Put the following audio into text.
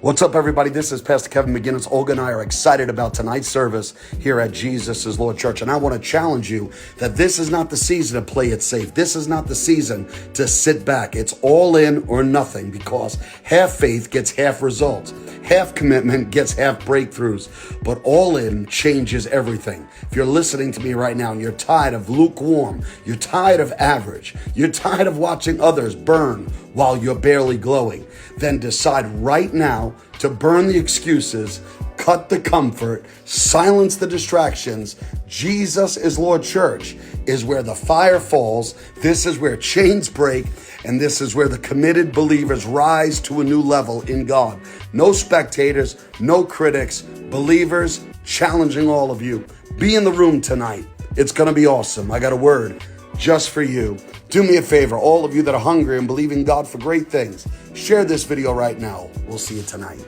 What's up, everybody? This is Pastor Kevin McGinnis. Olga and I are excited about tonight's service here at Jesus is Lord Church. And I want to challenge you that this is not the season to play it safe. This is not the season to sit back. It's all in or nothing, because half faith gets half results. Half commitment gets half breakthroughs, but all in changes everything. If you're listening to me right now and you're tired of lukewarm, you're tired of average, you're tired of watching others burn while you're barely glowing, then decide right now to burn the excuses, cut the comfort, silence the distractions. Jesus is Lord Church is where the fire falls. This is where chains break. And this is where the committed believers rise to a new level in God. No spectators, no critics, believers challenging all of you. Be in the room tonight. It's going to be awesome. I got a word just for you. Do me a favor, all of you that are hungry and believing God for great things, share this video right now. We'll see you tonight.